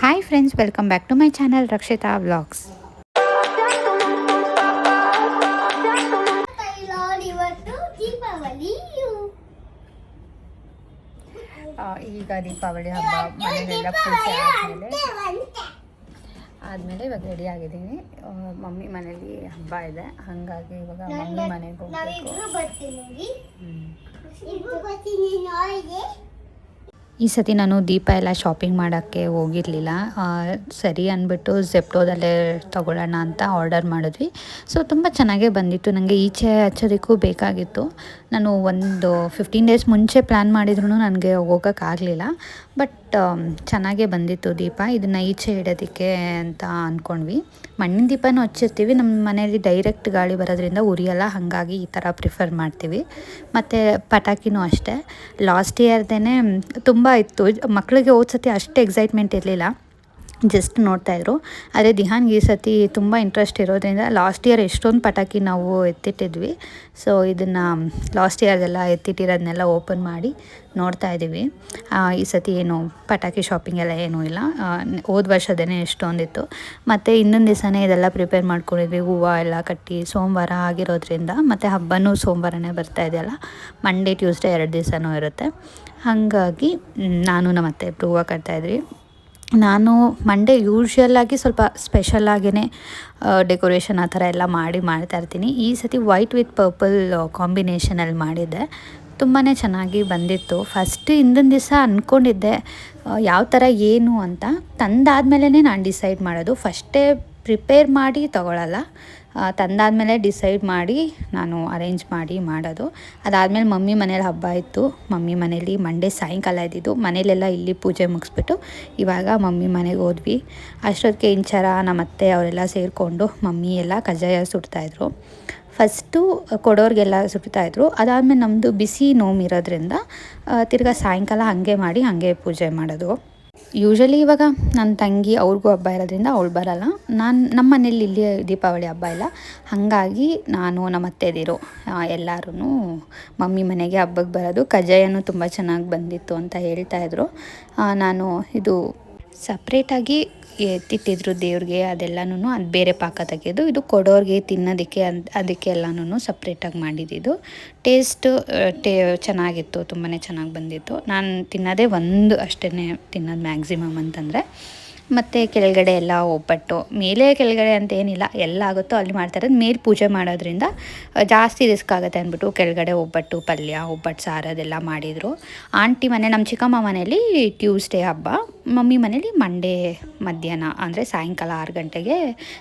Hi friends, welcome back to my channel Rakshita vlogs. ಈಗ ದೀಪಾವಳಿ ಹಬ್ಬ ಮನೆಯಲ್ಲೆಲ್ಲ ಪೂಜೆ ಆದಮೇಲೆ ಇವಾಗ ರೆಡಿ ಆಗಿದ್ದೀನಿ. ಮಮ್ಮಿ ಮನೇಲಿ ಹಬ್ಬ ಇದೆ, ಹಾಗಾಗಿ ಇವಾಗ ಮಮ್ಮಿ ಮನೆಗೆ ಹೋಗಬೇಕು. ಈ ಸತಿ ನಾನು ದೀಪ ಎಲ್ಲ ಶಾಪಿಂಗ್ ಮಾಡೋಕ್ಕೆ ಹೋಗಿರಲಿಲ್ಲ. ಸರಿ ಅಂದ್ಬಿಟ್ಟು ಝೆಪ್ಟೋದಲ್ಲೇ ತೊಗೊಳ್ಳೋಣ ಅಂತ ಆರ್ಡರ್ ಮಾಡಿದ್ವಿ. ಸೊ ತುಂಬ ಚೆನ್ನಾಗೇ ಬಂದಿತ್ತು. ನನಗೆ ಈಚೆ ಹಚ್ಚೋದಕ್ಕೂ ಬೇಕಾಗಿತ್ತು. ನಾನು ಒಂದು 15 ಡೇಸ್ ಮುಂಚೆ ಪ್ಲ್ಯಾನ್ ಮಾಡಿದ್ರೂ ನನಗೆ ಹೋಗೋಕ್ಕಾಗಲಿಲ್ಲ. ಬಟ್ ಚೆನ್ನಾಗೇ ಬಂದಿತ್ತು ದೀಪ. ಇದನ್ನು ಈಚೆ ಇಡೋದಕ್ಕೆ ಅಂತ ಅಂದ್ಕೊಂಡ್ವಿ. ಮಣ್ಣಿನ ದೀಪನೂ ಹಚ್ಚಿರ್ತೀವಿ, ನಮ್ಮ ಮನೆಯಲ್ಲಿ ಡೈರೆಕ್ಟ್ ಗಾಳಿ ಬರೋದ್ರಿಂದ ಉರಿಯಲ್ಲ, ಹಾಗಾಗಿ ಈ ಥರ ಪ್ರಿಫರ್ ಮಾಡ್ತೀವಿ. ಮತ್ತು ಪಟಾಕಿನೂ ಅಷ್ಟೇ. ಲಾಸ್ಟ್ ಇಯರ್ದೇ ತುಂಬ ಇತ್ತು. ಮಕ್ಕಳಿಗೆ ಹೋದ ಸತಿ ಅಷ್ಟು ಎಕ್ಸೈಟ್ಮೆಂಟ್ ಇರಲಿಲ್ಲ, ಜಸ್ಟ್ ನೋಡ್ತಾಯಿದ್ರು. ಅದೇ ದಿಹಾನ್ಗೆ ಈ ಸತಿ ತುಂಬ ಇಂಟ್ರೆಸ್ಟ್ ಇರೋದ್ರಿಂದ ಲಾಸ್ಟ್ ಇಯರ್ ಎಷ್ಟೊಂದು ಪಟಾಕಿ ನಾವು ಎತ್ತಿಟ್ಟಿದ್ವಿ. ಸೊ ಇದನ್ನು ಲಾಸ್ಟ್ ಇಯರ್ದೆಲ್ಲ ಎತ್ತಿಟ್ಟಿರೋದನ್ನೆಲ್ಲ ಓಪನ್ ಮಾಡಿ ನೋಡ್ತಾ ಇದ್ದೀವಿ. ಈ ಸತಿ ಏನು ಪಟಾಕಿ ಶಾಪಿಂಗ್ ಎಲ್ಲ ಏನೂ ಇಲ್ಲ. ಹೋದ ವರ್ಷದೇ ಎಷ್ಟೊಂದಿತ್ತು. ಮತ್ತು ಇನ್ನೊಂದು ದಿವಸನೇ ಇದೆಲ್ಲ ಪ್ರಿಪೇರ್ ಮಾಡ್ಕೊಂಡಿದ್ವಿ. ಹೂವು ಎಲ್ಲ ಕಟ್ಟಿ ಸೋಮವಾರ ಆಗಿರೋದ್ರಿಂದ, ಮತ್ತು ಹಬ್ಬನೂ ಸೋಮವಾರನೇ ಬರ್ತಾ ಇದೆಯಲ್ಲ, ಮಂಡೇ ಟ್ಯೂಸ್ಡೇ 2 ದಿವಸನೂ ಇರುತ್ತೆ. ಹಾಗಾಗಿ ನಾನು ನಮ್ಮ ಅತ್ತೆ ಇಬ್ಬರು ಹೂವು ಕಟ್ತಾಯಿದ್ವಿ. ನಾನು ಮಂಡೇ ಯೂಶ್ವಲಾಗಿ ಸ್ವಲ್ಪ ಸ್ಪೆಷಲಾಗೇ ಡೆಕೋರೇಷನ್ ಆ ಥರ ಎಲ್ಲ ಮಾಡ್ತಾಯಿರ್ತೀನಿ. ಈ ಸತಿ ವೈಟ್ ವಿತ್ ಪರ್ಪಲ್ ಕಾಂಬಿನೇಷನಲ್ಲಿ ಮಾಡಿದ್ದೆ. ತುಂಬಾ ಚೆನ್ನಾಗಿ ಬಂದಿತ್ತು. ಫಸ್ಟ್ ಹಿಂದಿನ ದಿವಸ ಅಂದ್ಕೊಂಡಿದ್ದೆ ಯಾವ ಥರ ಏನು ಅಂತ. ತಂದಾದಮೇಲೆ ನಾನು ಡಿಸೈಡ್ ಮಾಡೋದು. ಫಸ್ಟೇ ಪ್ರಿಪೇರ್ ಮಾಡಿ ತೊಗೊಳ್ಳಲ್ಲ, ತಂದಾದಮೇಲೆ ಡಿಸೈಡ್ ಮಾಡಿ ನಾನು ಅರೇಂಜ್ ಮಾಡಿ ಮಾಡೋದು. ಅದಾದಮೇಲೆ ಮಮ್ಮಿ ಮನೇಲಿ ಹಬ್ಬ ಇತ್ತು. ಮಮ್ಮಿ ಮನೇಲಿ ಮಂಡೇ ಸಾಯಂಕಾಲ ಇದ್ದಿದ್ದು. ಮನೇಲೆಲ್ಲ ಇಲ್ಲಿ ಪೂಜೆ ಮುಗಿಸ್ಬಿಟ್ಟು ಇವಾಗ ಮಮ್ಮಿ ಮನೆಗೆ ಹೋದ್ವಿ. ಅಷ್ಟೊತ್ತಿಗೆ ಇಂಚರ ನಮ್ಮ ಅತ್ತೆ ಅವರೆಲ್ಲ ಸೇರಿಕೊಂಡು ಮಮ್ಮಿ ಎಲ್ಲ ಕಜ್ಜಾಯ ಸುಡ್ತಾಯಿದ್ರು. ಫಸ್ಟು ಕೊಡೋರಿಗೆಲ್ಲ ಸುಡ್ತಾಯಿದ್ರು. ಅದಾದಮೇಲೆ ನಮ್ಮದು ಬಿಸಿ ನೋವಿರೋದ್ರಿಂದ ತಿರ್ಗಾ ಸಾಯಂಕಾಲ ಹಾಗೆ ಮಾಡಿ ಹಾಗೆ ಪೂಜೆ ಮಾಡೋದು. ಯೂಶ್ವಲಿ ಇವಾಗ ನನ್ನ ತಂಗಿ ಅವ್ರಿಗೂ ಹಬ್ಬ ಇರೋದ್ರಿಂದ ಅವಳು ಬರೋಲ್ಲ. ನಮ್ಮ ಮನೇಲಿ ಇಲ್ಲಿ ದೀಪಾವಳಿ ಹಬ್ಬ ಇಲ್ಲ, ಹಾಗಾಗಿ ನಾನು ನಮ್ಮ ಅತ್ತೆದಿರು ಎಲ್ಲರೂ ಮಮ್ಮಿ ಮನೆಗೆ ಹಬ್ಬಕ್ಕೆ ಬರೋದು. ಕಜ್ಜಾಯನೂ ತುಂಬ ಚೆನ್ನಾಗಿ ಬಂದಿತ್ತು ಅಂತ ಹೇಳ್ತಾಯಿದ್ರು. ನಾನು ಇದು ಸಪ್ರೇಟಾಗಿ ಎತ್ತಿಟ್ಟಿದ್ರು ದೇವ್ರಿಗೆ, ಅದೆಲ್ಲನೂ ಅದು ಬೇರೆ ಪಾಕ ತೆಗೆದು ಇದು ಕೊಡೋರಿಗೆ ತಿನ್ನೋದಕ್ಕೆ ಅದಕ್ಕೆ ಎಲ್ಲನೂ ಸಪ್ರೇಟಾಗಿ ಮಾಡಿದ್ದು. ಟೇಸ್ಟ್ ಚೆನ್ನಾಗಿತ್ತು, ತುಂಬಾ ಚೆನ್ನಾಗಿ ಬಂದಿತ್ತು. ನಾನು ತಿನ್ನೋದೇ ಒಂದು ಅಷ್ಟೇ ತಿನ್ನೋದು ಮ್ಯಾಕ್ಸಿಮಮ್ ಅಂತಂದರೆ. ಮತ್ತು ಕೆಳಗಡೆ ಎಲ್ಲ ಒಬ್ಬಟ್ಟು, ಮೇಲೆ ಕೆಳಗಡೆ ಅಂತ ಏನಿಲ್ಲ, ಎಲ್ಲ ಆಗುತ್ತೋ ಅಲ್ಲಿ ಮಾಡ್ತಾಯಿರೋದು. ಮೇಲೆ ಪೂಜೆ ಮಾಡೋದ್ರಿಂದ ಜಾಸ್ತಿ ರಿಸ್ಕ್ ಆಗುತ್ತೆ ಅಂದ್ಬಿಟ್ಟು ಕೆಳಗಡೆ ಒಬ್ಬಟ್ಟು ಪಲ್ಯ, ಒಬ್ಬಟ್ಟು ಸಾರು ಅದೆಲ್ಲ ಮಾಡಿದರು. ಆಂಟಿ ಮನೆ, ನಮ್ಮ ಚಿಕ್ಕಮ್ಮ ಮನೇಲಿ ಟ್ಯೂಸ್ಡೇ ಹಬ್ಬ, ಮಮ್ಮಿ ಮನೇಲಿ ಮಂಡೇ ಮಧ್ಯಾಹ್ನ ಅಂದರೆ ಸಾಯಂಕಾಲ 6 ಗಂಟೆಗೆ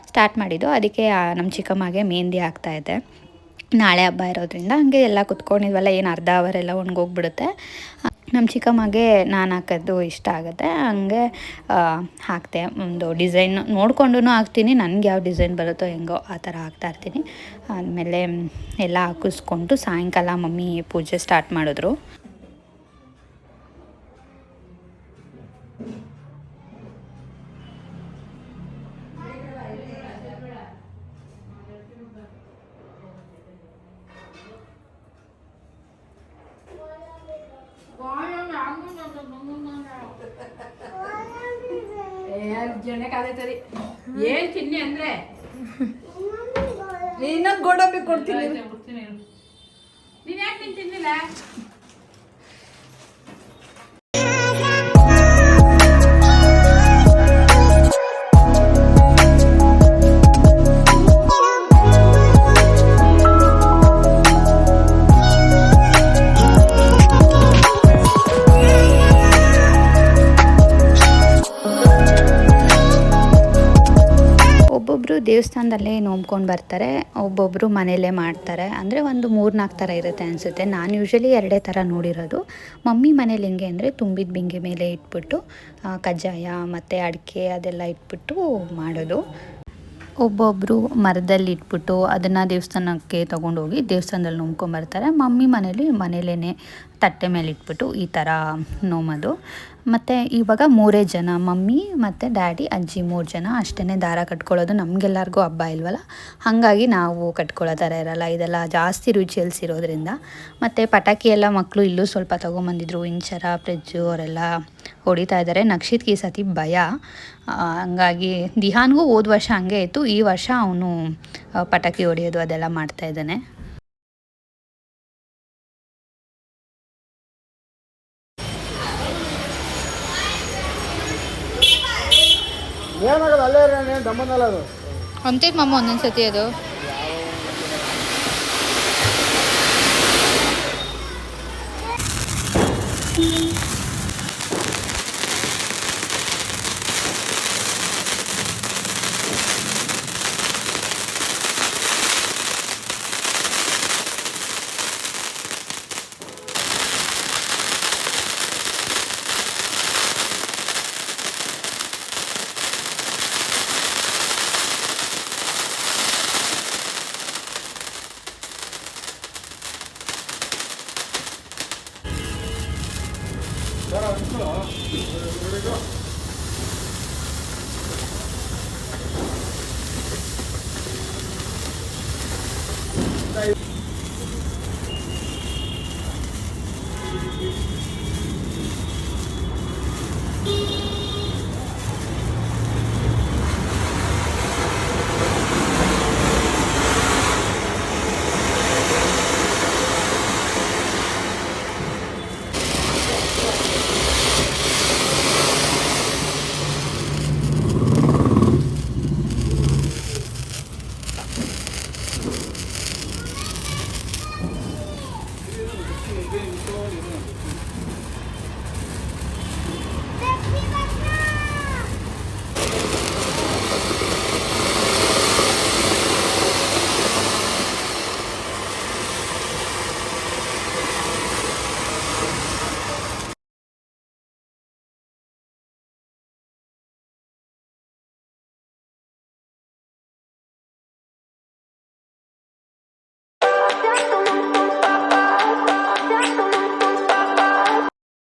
ಸ್ಟಾರ್ಟ್ ಮಾಡಿದ್ದು. ಅದಕ್ಕೆ ನಮ್ಮ ಚಿಕ್ಕಮ್ಮಗೆ ಮೆಹಂದಿ ಆಗ್ತಾಯಿದೆ. ನಾಳೆ ಹಬ್ಬ ಇರೋದ್ರಿಂದ ಹಾಗೆ ಎಲ್ಲ ಕುತ್ಕೊಂಡಿದ್ವಲ್ಲ, ಏನು ಅರ್ಧ ಅವರೆಲ್ಲ ಒಣಗೋಗ್ಬಿಡುತ್ತೆ. ನಮ್ಮ ಚಿಕ್ಕಮ್ಮಗೆ ನಾನು ಹಾಕೋದು ಇಷ್ಟ ಆಗುತ್ತೆ, ಹಂಗೆ ಹಾಕ್ತೆ. ಒಂದು ಡಿಸೈನ್ ನೋಡಿಕೊಂಡು ಹಾಕ್ತೀನಿ, ನನಗೆ ಯಾವ ಡಿಸೈನ್ ಬರುತ್ತೋ ಹೆಂಗೋ ಆ ಥರ ಹಾಕ್ತಾಯಿರ್ತೀನಿ. ಆದಮೇಲೆ ಎಲ್ಲ ಹಾಕಿಸ್ಕೊಂಡು ಸಾಯಂಕಾಲ ಮಮ್ಮಿ ಪೂಜೆ ಸ್ಟಾರ್ಟ್ ಮಾಡಿದ್ರು. ಏನ್ ತಿನ್ನಿ ಅಂದ್ರೆ ಇನ್ನೊಂದು ಗೋಡಂಬಿ ಕೊಡ್ತೀನಿ. ನೀನ್ ಯಾಕೆ ತಿನ್ನಿಲ್ಲ? ಒಬ್ಬೊಬ್ಬರು ದೇವಸ್ಥಾನದಲ್ಲೇ ನೋಡ್ಕೊಂಡು ಬರ್ತಾರೆ, ಒಬ್ಬೊಬ್ಬರು ಮನೆಯಲ್ಲೇ ಮಾಡ್ತಾರೆ. ಅಂದರೆ ಒಂದು 3-4 ಥರ ಇರುತ್ತೆ ಅನಿಸುತ್ತೆ. ನಾನು ಯೂಶ್ವಲಿ 2 ಥರ ನೋಡಿರೋದು. ಮಮ್ಮಿ ಮನೇಲಿ ಹೆಂಗೆ ಅಂದರೆ ತುಂಬಿದ ಬಿಂಗೆ ಮೇಲೆ ಇಟ್ಬಿಟ್ಟು ಕಜ್ಜಾಯ ಮತ್ತು ಅಡಿಕೆ ಅದೆಲ್ಲ ಇಟ್ಬಿಟ್ಟು ಮಾಡೋದು. ಒಬ್ಬೊಬ್ಬರು ಮರದಲ್ಲಿ ಇಟ್ಬಿಟ್ಟು ಅದನ್ನು ದೇವಸ್ಥಾನಕ್ಕೆ ತೊಗೊಂಡೋಗಿ ದೇವಸ್ಥಾನದಲ್ಲಿ ನೋಡ್ಕೊಂಬರ್ತಾರೆ. ಮಮ್ಮಿ ಮನೇಲೇ ತಟ್ಟೆ ಮೇಲೆ ಇಟ್ಬಿಟ್ಟು ಈ ಥರ ನೋಮೋದು. ಮತ್ತು ಇವಾಗ 3 ಜನ, ಮಮ್ಮಿ ಮತ್ತು ಡ್ಯಾಡಿ, ಅಜ್ಜಿ 3 ಜನ ಅಷ್ಟೇ ದಾರ ಕಟ್ಕೊಳ್ಳೋದು. ನಮಗೆಲ್ಲರಿಗೂ ಹಬ್ಬ ಇಲ್ವಲ್ಲ, ಹಾಗಾಗಿ ನಾವು ಕಟ್ಕೊಳ್ಳೋ ಥರ ಇರಲ್ಲ. ಇದೆಲ್ಲ ಜಾಸ್ತಿ ರಿಚುವಲ್ಸ್ ಇರೋದ್ರಿಂದ. ಮತ್ತು ಪಟಾಕಿ ಎಲ್ಲ ಮಕ್ಕಳು ಇಲ್ಲೂ ಸ್ವಲ್ಪ ತೊಗೊಂಬಂದಿದ್ರು. ಇಂಚರ, ಫ್ರಿಜ್ಜು ಅವರೆಲ್ಲ ಹೊಡಿತಾ ಇದ್ದಾರೆ. ನಕ್ಷಿತ್ಗೆ ಈ ಸತಿ ಭಯ, ಹಂಗಾಗಿ ದಿಹಾನ್ಗೂ ಹೋದ ವರ್ಷ ಹಂಗೆ ಇತ್ತು. ಈ ವರ್ಷ ಅವನು ಪಟಾಕಿ ಹೊಡೆಯೋದು ಅದೆಲ್ಲ ಮಾಡ್ತಾ ಇದ್ದಾನೆ. ಏನಾಗಲ್ಲ, ಅಲ್ಲೇ ದಮ್ಮನಲ್ಲ ಅದು ಅಂತಿತ್ತು ಮಮ್ಮ ಒಂದೊಂದು ಸತಿ ಅದು.